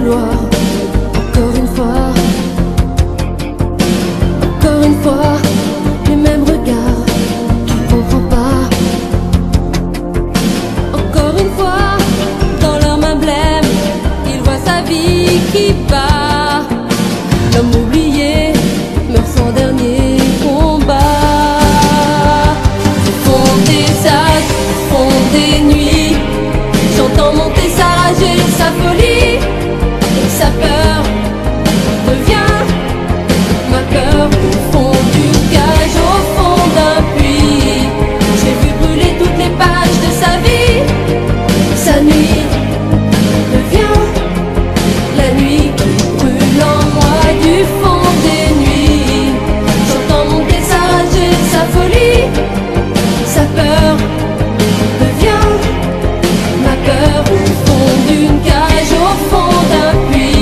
couloir. Encore une fois, encore une fois, les mêmes regards, tu comprends pas. Encore une fois, dans leurs mains blêmes, il voit sa vie qui bat. L'homme oublié meurt sans dernier combat. Au fond des âges, au fond des nuits, j'entends monter sa rage et sa folie. Et sa peur devient ma peur. Au fond d'une cage, au fond d'un puits, j'ai vu brûler toutes les pages de sa vie. Sa nuit devient la nuit qui brûle en moi. Du fond des nuits, j'entends monter sa rage et sa folie. Sa peur devient ma peur. Au fond d'une cage, au fond d'un puits.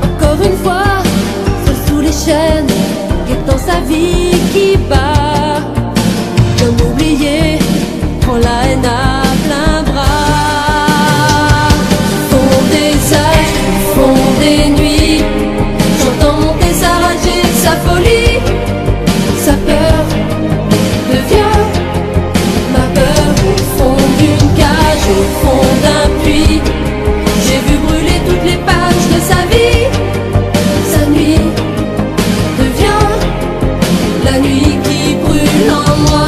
Encore une fois, seul sous les chaînes, guettant sa vie qui bat. L'homme oublié prend la haine à plein bras. Au fond des âges, au fond des nuits, j'entends monter sa rage et sa folie. Sa peur devient ma peur. Au fond d'une cage, au fond d'un puits, j'ai vu brûler toutes les pages de sa vie. Sa nuit devient la nuit qui brûle en moi.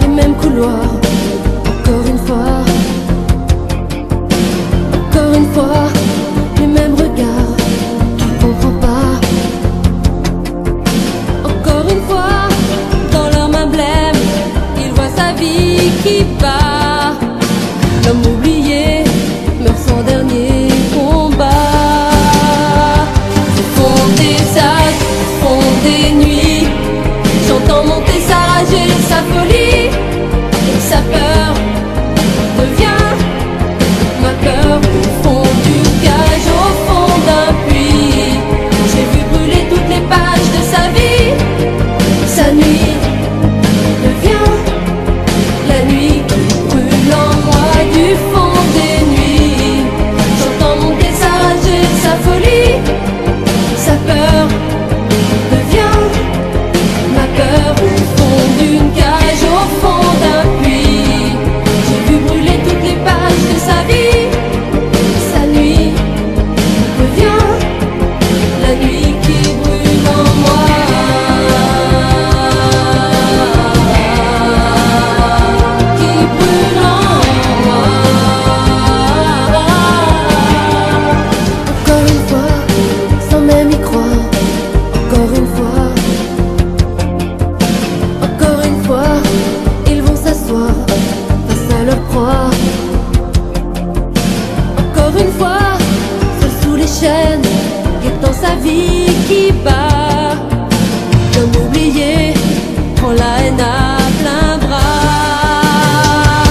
Les mêmes couloirs, encore une fois, encore une fois, les mêmes regards, tu comprends pas. Encore une fois, dans leurs mains blêmes, il voit sa vie qui bat. L'homme oublié meurt sans dernier combat. Au fond des âges, au fond des nuits, j'entends monter sa rage et sa folie. Et sa peur devient ma peur. Au fond d'une cage, au fond d'un puits, j'ai vu brûler toutes les pages de sa vie. Sa nuit devient la nuit qui bat. L'homme oublié prend la haine à plein bras.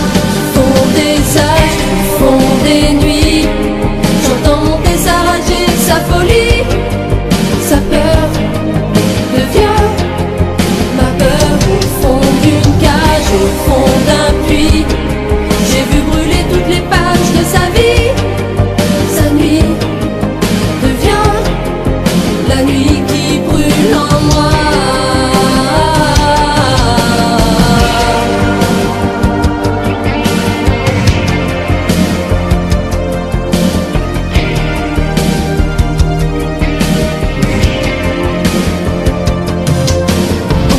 Fond des âges, fond des nuits, j'entends monter sa rage et sa folie. Sa peur devient ma peur au fond d'une cage, au fond d'un puits. J'ai vu brûler toutes les pages de sa vie. Sa nuit devient la nuit qui brûle en moi.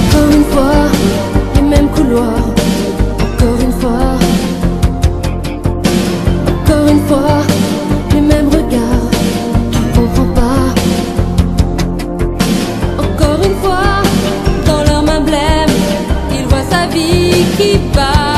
Encore une fois, les mêmes couloirs. Encore une fois, encore une fois, les mêmes regards. Tu comprends pas. Encore une fois, dans leurs mains blêmes, il voit sa vie qui part.